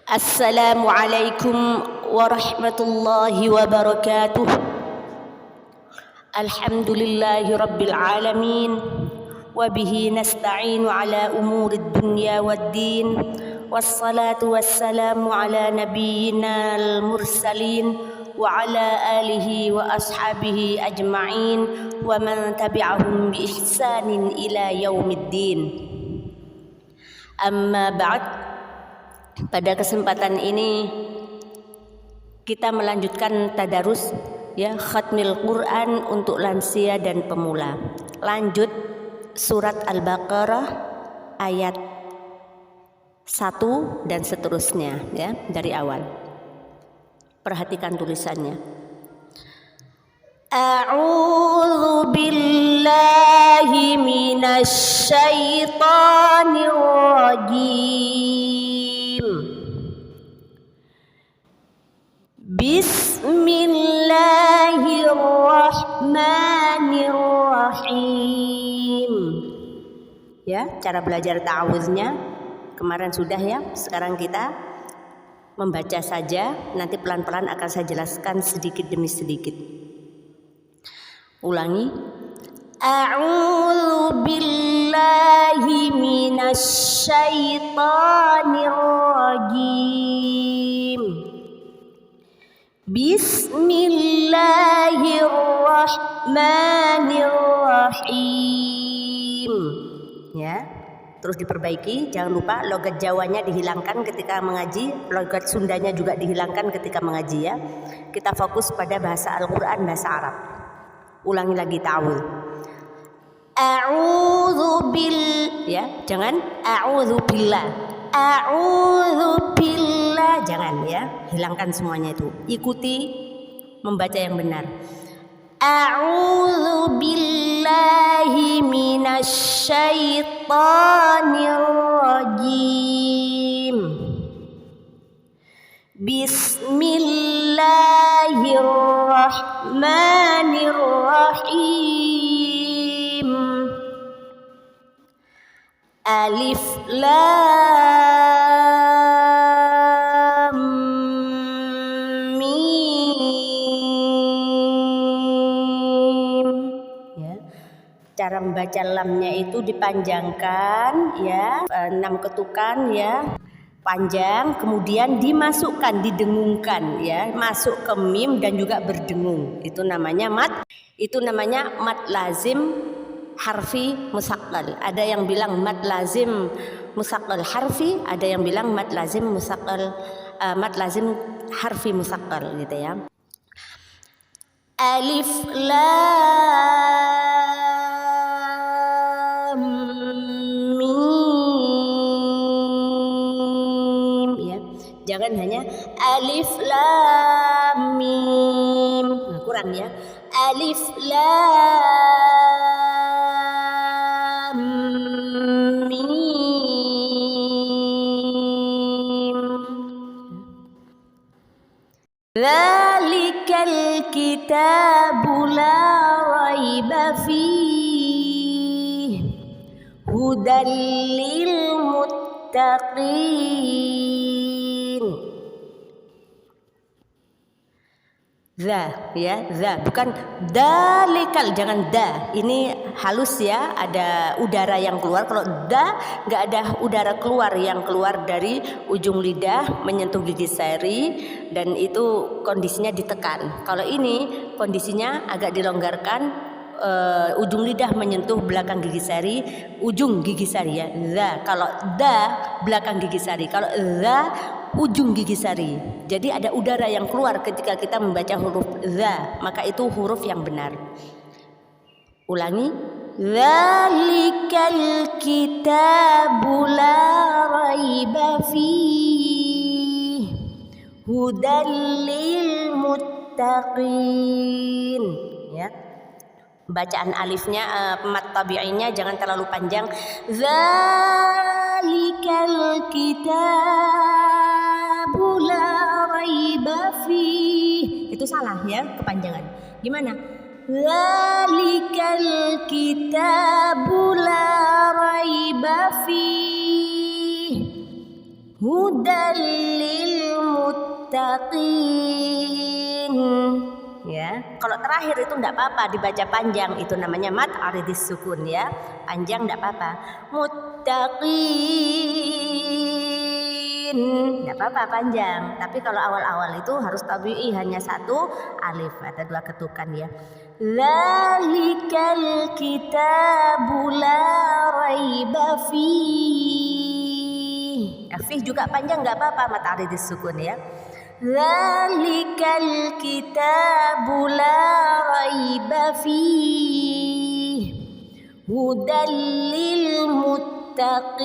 Assalamualaikum warahmatullahi wabarakatuh. Alhamdulillahi rabbil alamin. Wabihi nasta'inu ala umurid dunya waddin. Wassalatu wassalamu ala nabiyyina al-mursalin wa ala alihi wa ashabihi ajma'in wa man tabi'ahum bi ihsanin ila yaumiddin. Amma ba'd. Pada kesempatan ini kita melanjutkan tadarus khatmil Quran untuk lansia dan pemula. Lanjut surat Al-Baqarah ayat 1 dan seterusnya dari awal. Perhatikan tulisannya. A'udzu billahi minasy syaithanir rajim. Bismillahirrahmanirrahim. Cara belajar ta'awudznya kemarin sudah sekarang kita membaca saja, nanti pelan-pelan akan saya jelaskan sedikit demi sedikit. Ulangi. A'udzu billahi minasy syaithanir rajim. Bismillahirrahmanirrahim. Terus diperbaiki, jangan lupa logat Jawanya dihilangkan ketika mengaji, logat Sundanya juga dihilangkan ketika mengaji Kita fokus pada bahasa Al-Qur'an, bahasa Arab. Ulangi lagi ta'awudz. A'udzu jangan a'udzu billah. A'udzu billah, jangan hilangkan semuanya itu. Ikuti membaca yang benar. A'udzu billahi minasy syaithanir rajim. Bismillahirrahmanirrahim. Alif Lam Mim. Cara membaca lamnya itu dipanjangkan 6 ketukan panjang, kemudian dimasukkan, didengungkan masuk ke mim dan juga berdengung. Itu namanya mad lazim harfi musaqqal. Ada yang bilang mad lazim musaqqal harfi, ada yang bilang mad lazim harfi musaqqal gitu ya. Alif Lam Mim Jangan hanya Alif Lam Mim. Kurang Alif Lam Mim. Dzalikal kitabu la raiba fihi hudal lil muttaqin. Za bukan dalikal, jangan da. Ini halus ada udara yang keluar. Kalau da nggak ada udara keluar yang keluar dari ujung lidah menyentuh gigi seri, dan itu kondisinya ditekan. Kalau ini kondisinya agak dilonggarkan, ujung lidah menyentuh belakang gigi seri, ujung gigi seri za. Kalau da belakang gigi seri, kalau za ujung gigi sari. Jadi ada udara yang keluar ketika kita membaca huruf za, maka itu huruf yang benar. Ulangi. Dzalikal kitabu la raiba fihi hudal lil muttaqin. Bacaan alifnya, mat tabi'inya jangan terlalu panjang. Dzalikal kitabu la raiba fihi. Itu salah kepanjangan. Gimana? Dzalikal kitabu la raiba fihi hudal lil muttaqin. Ya, kalau terakhir itu enggak apa-apa dibaca panjang, itu namanya mad aridis sukun ya. Panjang enggak apa-apa. Muttaqin. Enggak apa-apa panjang. Tapi kalau awal-awal itu harus tabi'i hanya satu alif, ada dua ketukan ya. Dzalikal kitabu la raiba fihi. Fi juga panjang enggak apa-apa mad aridis sukun ya. Dzalikal kitabu la raiba fihi hudal lil muttaqin.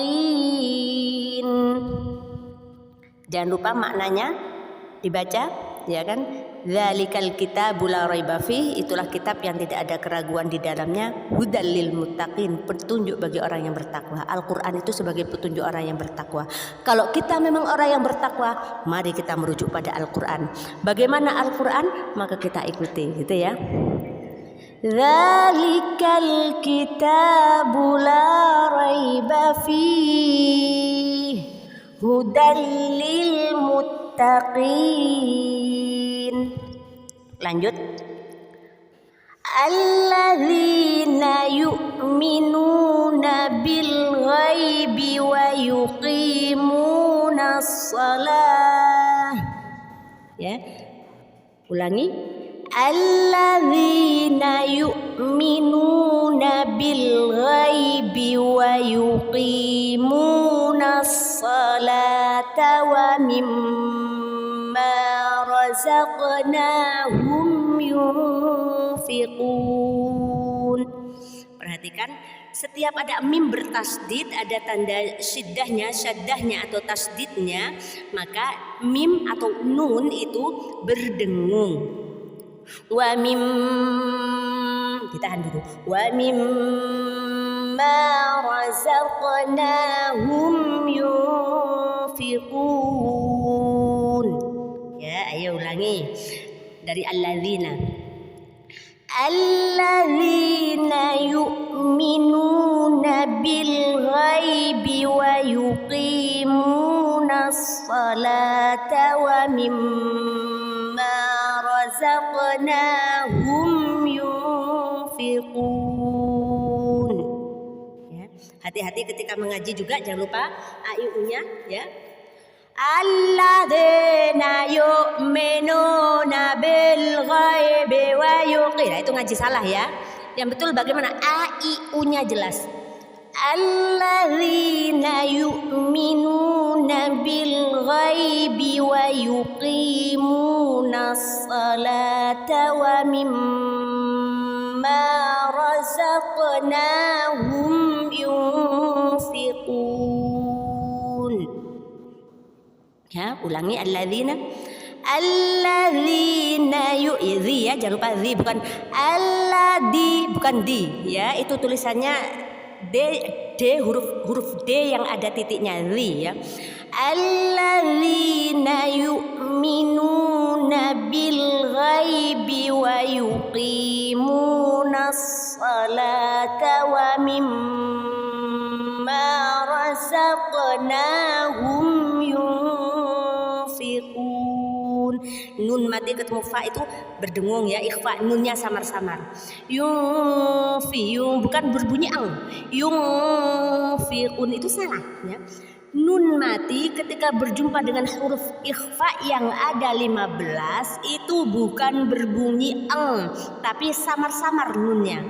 Jangan lupa maknanya dibaca ya kan. Dzalikal kitabu la raiba fihi, itulah kitab yang tidak ada keraguan di dalamnya, hudal lil muttaqin, petunjuk bagi orang yang bertakwa. Al-Qur'an itu sebagai petunjuk orang yang bertakwa. Kalau kita memang orang yang bertakwa, mari kita merujuk pada Al-Qur'an. Bagaimana Al-Qur'an? Maka kita ikuti gitu ya. Dzalikal kitabu la raiba fihi hudal lil muttaqin. Lanjut. Alladzina yu'minuna bil ghaibi wa yuqimunas shalah. Ya. Ulangi. Alladzina yu'minuna bil ghaibi wa yuqimunas salata wa mimma razaqnahum yunfiqun. Perhatikan, setiap ada mim bertasdid, ada tanda syaddahnya atau tasdidnya, maka mim atau nun itu berdengung. Wa mim, ditahan dulu. Wa mimma razaqnahum yunfiqun. Ya, ayo ulangi dari alladzina. Alladzina yu'minuna bil ghaibi wa yuqimunas salata wa mimma razaqnahum yunfiqun. Ya, hati-hati ketika mengaji juga, jangan lupa AIU-nya ya. Alladzina yu'minuna bil ghaibi wa yuqimuna. Itu ngaji salah ya. Yang betul bagaimana? AIU-nya jelas. Alladzina yu'minuna bil ghaibi wa yuqimunas salata wa mimma razaqnahum yunfiqun. Ya, ulangi alladzina yu'idhi ya, jangan lupa zi, bukan alladzi, bukan di ya, itu tulisannya D huruf D yang ada titiknya, zi ya. Alladzina yu'minuna bil ghaibi wa yuqimunas salata wa mimma razaqnahum nun mati ketemu fa itu berdengung ya, ikhfa, nunnya samar-samar. Yung bukan berbunyi ang. Yunfiqun itu salah ya. Nun mati ketika berjumpa dengan huruf ikhfa yang ada 15 itu bukan berbunyi ang, tapi samar-samar nunnya.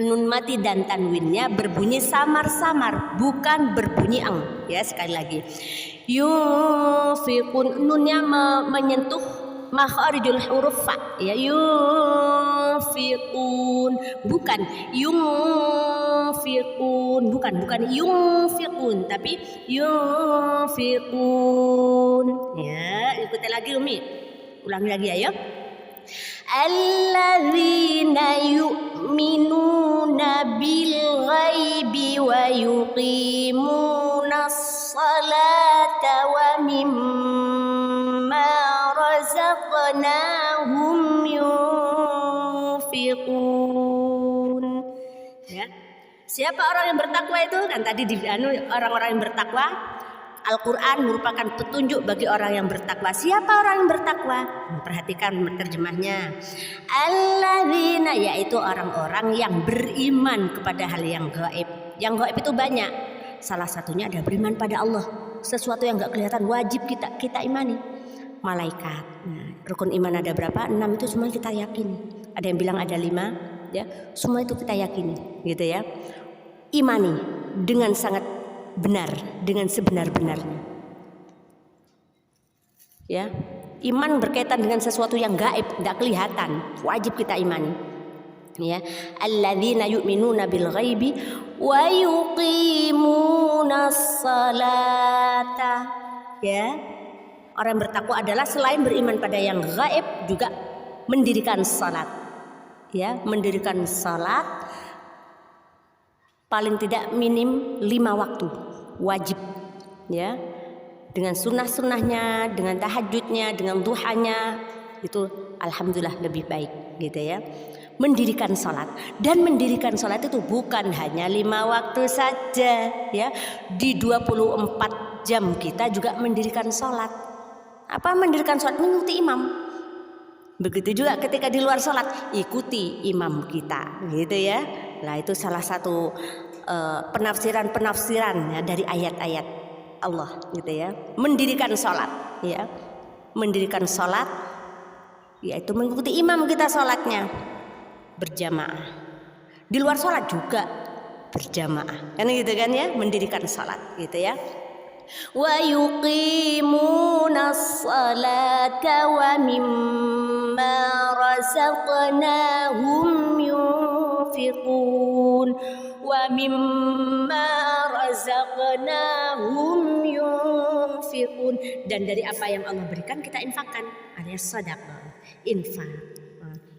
Nun mati dan tanwinnya berbunyi samar-samar, bukan berbunyi ang ya. Sekali lagi, yunfiqun, nunnya menyentuh makharijul huruf fa ya. Yunfiqun bukan yunfiqun, bukan yunfiqun, tapi yunfiqun ya. Ikuti lagi Umi, ulangi lagi ayo. Alladzina yu'minuna bil ghaibi wa yuqimunas salata wa mimma razaqnahum yunfiqun. Ya. Siapa orang yang bertakwa itu? Kan tadi orang-orang yang bertakwa Al-Quran merupakan petunjuk bagi orang yang bertakwa. Siapa orang yang bertakwa? Perhatikan terjemahnya. Alladzina, yaitu orang-orang yang beriman kepada hal yang gaib. Yang gaib itu banyak. Salah satunya ada beriman pada Allah. Sesuatu yang gak kelihatan wajib kita imani. Malaikat. Nah, rukun iman ada berapa? 6 itu semua kita yakini. Ada yang bilang ada 5, ya. Semua itu kita yakini, gitu ya. Imani dengan sangat benar, dengan sebenar-benarnya. Ya, iman berkaitan dengan sesuatu yang gaib, tidak kelihatan, wajib kita imani. Ya, alladzina yu'minuna bil ghaibi wa yuqimunas salata. Ya, orang bertakwa adalah selain beriman pada yang gaib juga mendirikan salat. Ya, mendirikan salat paling tidak minim 5 waktu wajib, ya, dengan sunnah-sunnahnya, dengan tahajudnya, dengan duhanya, itu alhamdulillah lebih baik, gitu ya. Mendirikan salat, dan mendirikan salat itu bukan hanya 5 waktu saja, ya, di 24 jam kita juga mendirikan salat. Apa mendirikan salat? Mengikuti imam. Begitu juga ketika di luar salat, ikuti imam kita, gitu ya. Nah, itu salah satu penafsiran ya, dari ayat-ayat Allah, gitu ya. Mendirikan salat, ya. Mendirikan salat yaitu mengikuti imam kita salatnya berjamaah. Di luar salat juga berjamaah. Kan gitu kan ya, mendirikan salat, gitu ya. Wa yuqimunas salata wa mimma razaqnahum yunfiqun wa mimma razaqnahum yunfiqun, dan dari apa yang Allah berikan kita infakkan, alias sedekah, infak.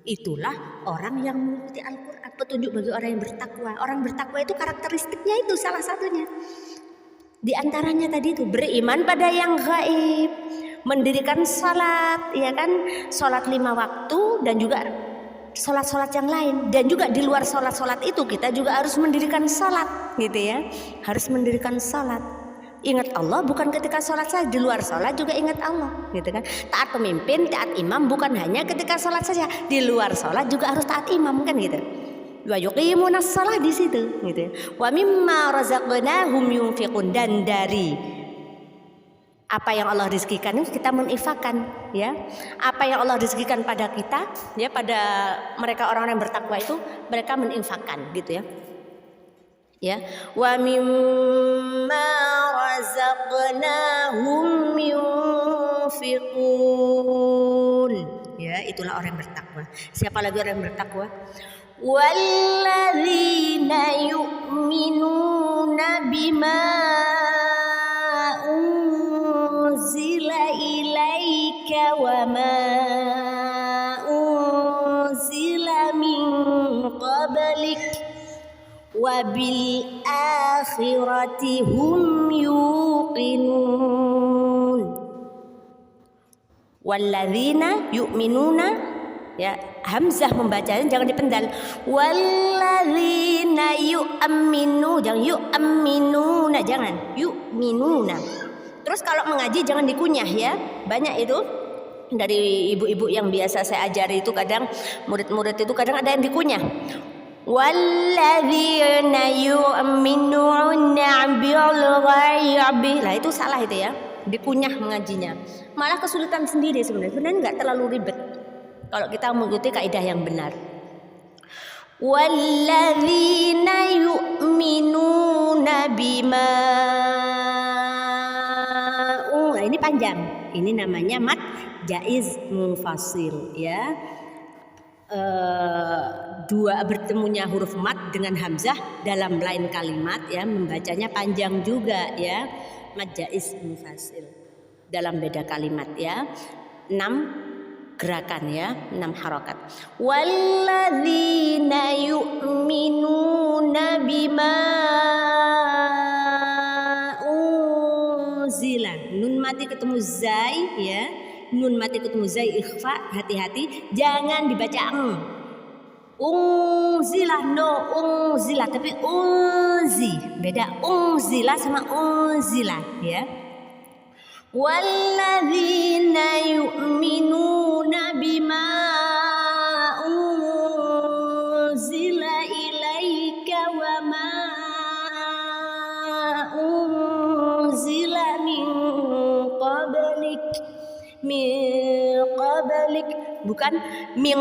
Itulah orang yang mengikuti Al-Quran, petunjuk bagi orang yang bertakwa. Orang bertakwa itu karakteristiknya itu salah satunya. Di antaranya tadi itu beriman pada yang gaib, mendirikan salat, ya kan, salat 5 waktu dan juga salat-salat yang lain, dan juga di luar salat-salat itu kita juga harus mendirikan salat, gitu ya, harus mendirikan salat. Ingat Allah bukan ketika salat saja, di luar salat juga ingat Allah, gitu kan. Taat pemimpin, taat imam bukan hanya ketika salat saja, di luar salat juga harus taat imam, kan gitu. Wa yuqimunas shalah di situ, gitu. Wa mimma razaqnahum yunfiqun, dan dari apa yang Allah rizkikan itu kita menginfakkan, ya. Apa yang Allah rizkikan pada kita, ya, pada mereka orang-orang yang bertakwa itu mereka menginfakkan, gitu ya. Ya, wa mimma razaqnahum yunfiqun. Ya, itulah orang yang bertakwa. Siapa lagi orang yang bertakwa? Walladzina yu'minuna bima unzila ilaika wa ma unzila min qablik wa bil akhirati hum yuqinun. Walladzina yu'minuna, ya, hamzah membacanya jangan dipendal. Walladzina yu'minu, jangan yu'minuna, jangan yu'minuna. Terus kalau mengaji jangan dikunyah, ya. Banyak itu dari ibu-ibu yang biasa saya ajari itu, kadang murid-murid itu kadang ada yang dikunyah. Walladzina yu'minuna bil ghaibi. Lah itu salah itu, ya. Dikunyah mengajinya. Malah kesulitan sendiri sebenarnya. Sebenarnya enggak terlalu ribet kalau kita mengikuti kaidah yang benar. Walladzina yu'minuna bima. Nah, ini panjang. Ini namanya mad jaiz munfasil, ya. Dua bertemunya huruf mad dengan hamzah dalam lain kalimat, ya, membacanya panjang juga, ya. Mad jaiz munfasil dalam beda kalimat, ya. 6 gerakan, ya, 6 harokat. Walladzina yu'minuna bima unzila. Nun mati ketemu zai, ya. Nun mati ketemu zai ikhfa, hati-hati, jangan dibaca unzila, no unzila, tapi unzi. Beda unzila sama unzila, ya. walladzina yu'minuna bima unzila ilaika wa ma unzila min qablik, bukan min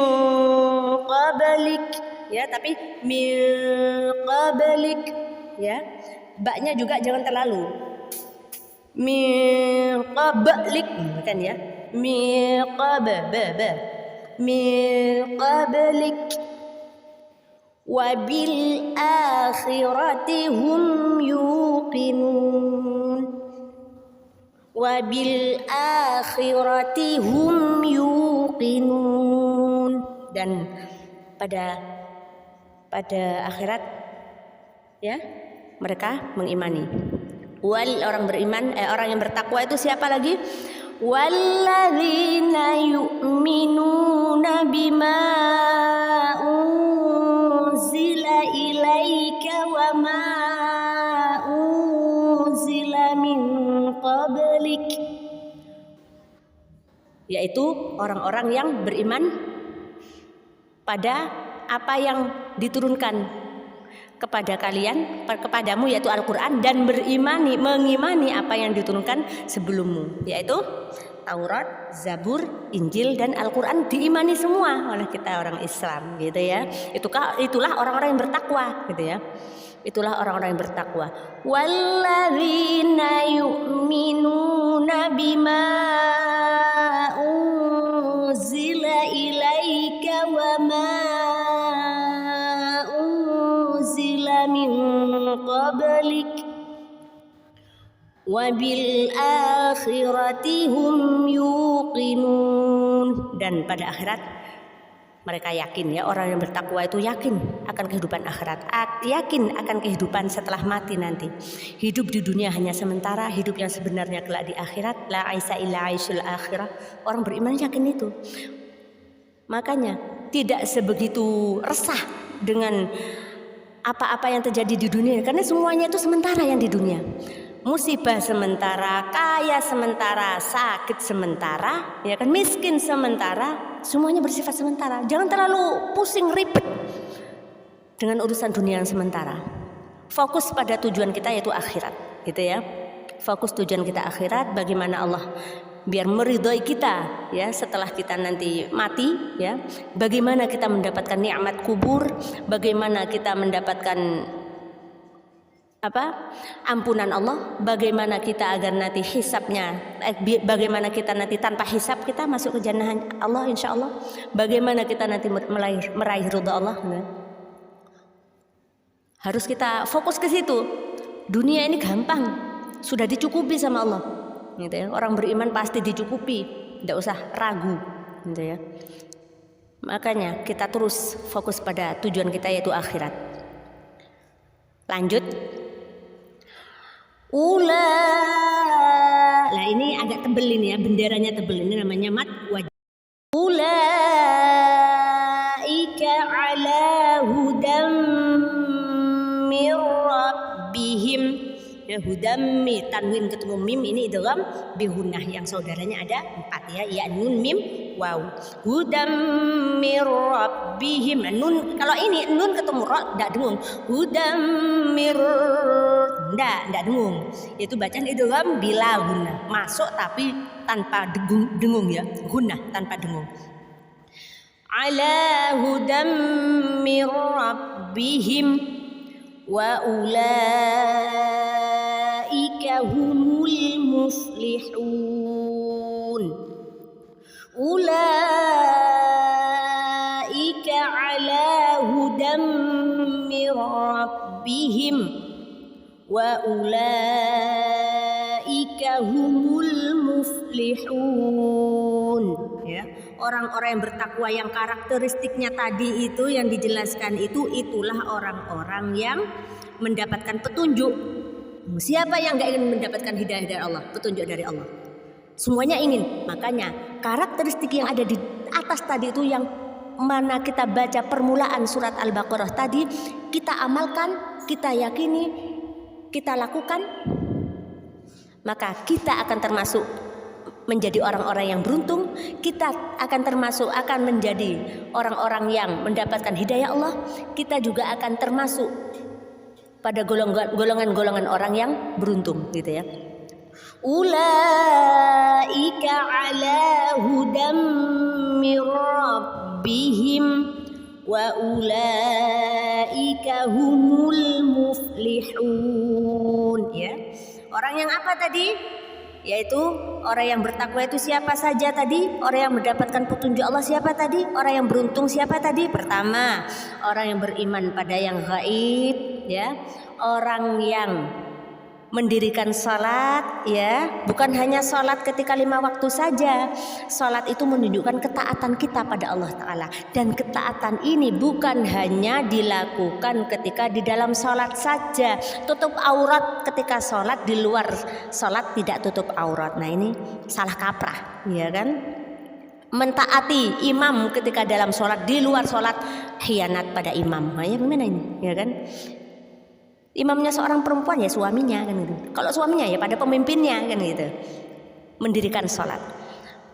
qablik ya, tapi min qablik ya. Baknya juga jangan terlalu. Min qablik bukan ya. Min qablik wa bil akhirati hum yuqinun. Wabil akhirati hum yuqinun, dan pada akhirat ya mereka mengimani. Wal orang beriman, orang yang bertakwa itu siapa lagi? Walladzina yu'minuna bima unzila ilaika wa ma unzila min qablik, yaitu orang-orang yang beriman pada apa yang diturunkan kepada kalian, kepadamu, yaitu Al-Quran, dan mengimani apa yang diturunkan sebelummu, yaitu Taurat, Zabur, Injil, dan Al-Quran diimani semua oleh kita orang Islam gitu ya. Itulah orang-orang yang bertakwa gitu ya. Itulah orang-orang yang bertakwa. Walladzina yu'minuna bima unzila ilaika wa ma unzila min qablik wa bil akhirati hum yuqinun, dan pada akhirat mereka yakin ya. Orang yang bertakwa itu yakin akan kehidupan akhirat, yakin akan kehidupan setelah mati nanti. Hidup di dunia hanya sementara, hidup yang sebenarnya kelak di akhirat. La aisa illa aisyul akhirah. Orang beriman yakin itu. Makanya tidak sebegitu resah dengan apa-apa yang terjadi di dunia, karena semuanya itu sementara yang di dunia. Musibah sementara, kaya sementara, sakit sementara, ya kan, miskin sementara, semuanya bersifat sementara. Jangan terlalu pusing ribet dengan urusan dunia yang sementara. Fokus pada tujuan kita yaitu akhirat, gitu ya. Fokus tujuan kita akhirat, bagaimana Allah biar meridhoi kita ya setelah kita nanti mati ya. Bagaimana kita mendapatkan nikmat kubur, bagaimana kita mendapatkan ampunan Allah, bagaimana kita agar nanti hisabnya, bagaimana kita nanti tanpa hisab kita masuk ke jannah Allah insyaallah, bagaimana kita nanti meraih ridha Allah. Harus kita fokus ke situ. Dunia ini gampang, sudah dicukupi sama Allah gitu ya. Orang beriman pasti dicukupi, tidak usah ragu gitu ya. Makanya kita terus fokus pada tujuan kita yaitu akhirat. Lanjut. Lah ini agak tebel ini ya, benderanya tebel, ini namanya mat wajib. Ulaika ala hudam mir rabbihim. Ya, hudam tanwin ketemu mim, ini idgham bihunnah yang saudaranya ada 4 ya, ya nun mim waw. Hudam mir rabbihim. Nun, kalau ini nun ketemu ra enggak dengung. Hudam mir enggak dengung. Itu bacaan idgham bila gunnah. Masuk tapi tanpa dengung ya. Gunnah tanpa dengung. Ala hudam mir rabbihim wa ulaika humul muflihun. Ulaika ala hudam mir rabbihim wa ulaika humul muflihun. Ya, orang-orang yang bertakwa yang karakteristiknya tadi itu yang dijelaskan itu, itulah orang-orang yang mendapatkan petunjuk. Siapa yang gak ingin mendapatkan hidayah dari Allah, petunjuk dari Allah? Semuanya ingin. Makanya karakteristik yang ada di atas tadi itu, yang mana kita baca permulaan surat Al-Baqarah tadi, kita amalkan, kita yakini, kita lakukan, maka kita akan termasuk menjadi orang-orang yang beruntung. Kita akan termasuk akan menjadi orang-orang yang mendapatkan hidayah Allah. Kita juga akan termasuk pada golongan-golongan orang yang beruntung, gitu ya. Ulaika ala hudam mir rabbihim wa ulaika humul muflihun, ya. Orang yang apa tadi? Yaitu orang yang bertakwa itu siapa saja tadi? Orang yang mendapatkan petunjuk Allah siapa tadi? Orang yang beruntung siapa tadi? Pertama, orang yang beriman pada yang gaib, ya. Orang yang mendirikan salat, ya, bukan hanya salat ketika 5 waktu saja. Salat itu menunjukkan ketaatan kita pada Allah Ta'ala. Dan ketaatan ini bukan hanya dilakukan ketika di dalam salat saja. Tutup aurat ketika salat, di luar salat tidak tutup aurat. Nah, ini salah kaprah, ya kan? Mentaati imam ketika dalam salat, di luar salat khianat pada imam. Nah, ya gimana ini, ya kan? Imamnya seorang perempuan, ya suaminya, kan gitu. Kalau suaminya ya pada pemimpinnya, kan gitu. Mendirikan sholat.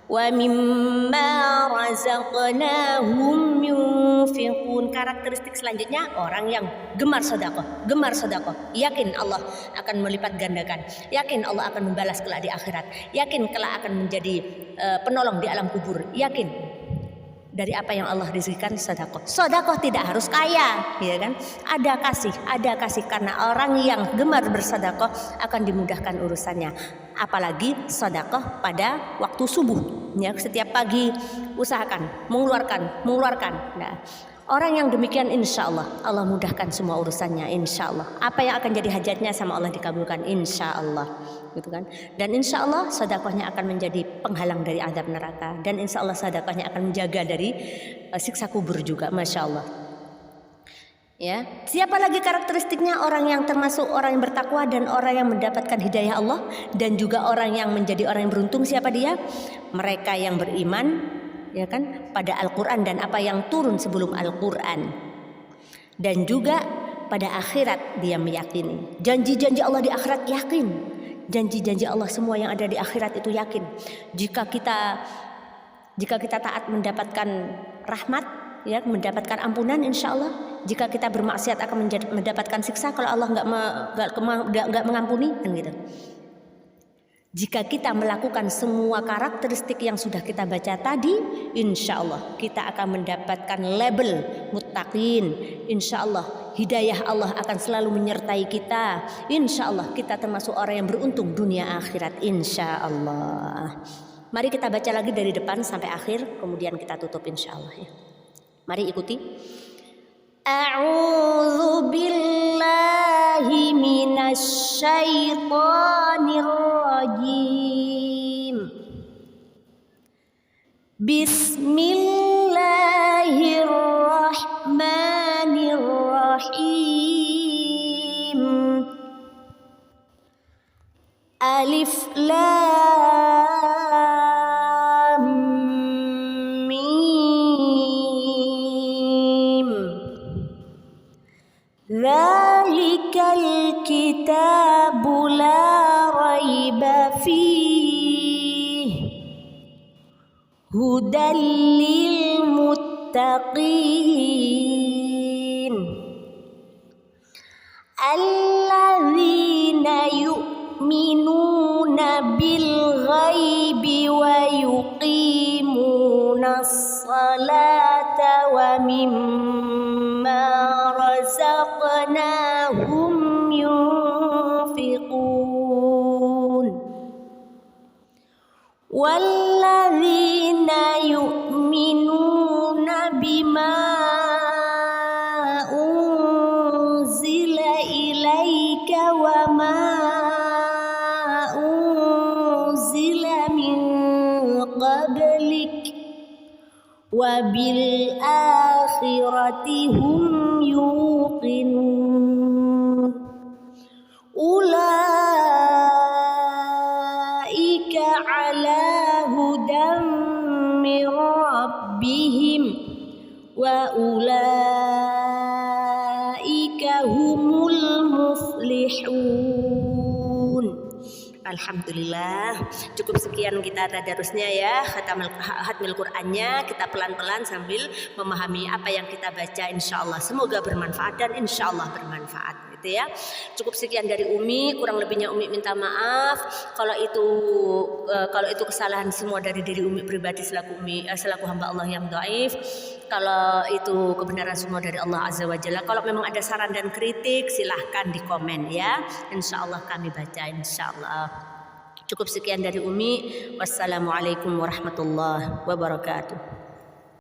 Wa mimma razaqnahum yunfiqun. Karakteristik selanjutnya orang yang gemar sedekah, yakin Allah akan melipat gandakan, yakin Allah akan membalas kelak di akhirat, yakin kelak akan menjadi penolong di alam kubur, yakin dari apa yang Allah rizkikan sedekah. Sedekah tidak harus kaya, ya kan? Ada kasih karena orang yang gemar bersedekah akan dimudahkan urusannya. Apalagi sedekah pada waktu subuh, ya, setiap pagi usahakan mengeluarkan. Nah, orang yang demikian insya Allah mudahkan semua urusannya, insya Allah. Apa yang akan jadi hajatnya sama Allah dikabulkan, insya Allah, gitu kan? Dan insya Allah sedekahnya akan menjadi penghalang dari azab neraka, dan insya Allah sedekahnya akan menjaga dari siksa kubur juga, masya Allah. Ya, siapa lagi karakteristiknya? Orang yang termasuk orang yang bertakwa dan orang yang mendapatkan hidayah Allah, dan juga orang yang menjadi orang yang beruntung. Siapa dia? Mereka yang beriman, ya kan, pada Al-Quran dan apa yang turun sebelum Al-Quran, dan juga pada akhirat dia meyakini janji-janji Allah di akhirat, yakin janji-janji Allah semua yang ada di akhirat itu yakin. Jika kita taat mendapatkan rahmat, ya, mendapatkan ampunan insya Allah. Jika kita bermaksiat akan mendapatkan siksa kalau Allah nggak mengampuni, kan gitu. Jika kita melakukan semua karakteristik yang sudah kita baca tadi, insya Allah kita akan mendapatkan label muttaqin. Insya Allah hidayah Allah akan selalu menyertai kita. Insya Allah kita termasuk orang yang beruntung dunia akhirat, insya Allah. Mari kita baca lagi dari depan sampai akhir, kemudian kita tutup insya Allah, ya. Mari ikuti. A'udzu billahi minasy syaithanir rajim. Bismillahirrahmanirrahim. Alif Lam Mim. Dzalikal kitabu la raiba fihi hudal lil muttaqin alladzina yu'minuna bil ghaibi wa yuqimunas salata wa mimma razaqnahum yunfiqun walladzina yu'minuna bima unzila ilaika wa ma unzila min qablik wa bil akhirati hum yuqinun ulaika ala hudam mir rabbihim wa ulaika humul muflihun. Alhamdulillah. Cukup sekian kita tadarusnya ya, khatmil Qur'annya. Kita pelan-pelan sambil memahami apa yang kita baca, insyaallah semoga bermanfaat dan insyaallah bermanfaat gitu ya. Cukup sekian dari Umi, kurang lebihnya Umi minta maaf kalau itu kesalahan semua dari diri Umi pribadi selaku hamba Allah yang dhaif. Kalau itu kebenaran semua dari Allah Azza wa Jalla. Kalau memang ada saran dan kritik silahkan di komen ya. Insyaallah kami baca insyaallah. Cukup sekian dari Umi. Wassalamualaikum warahmatullahi wabarakatuh.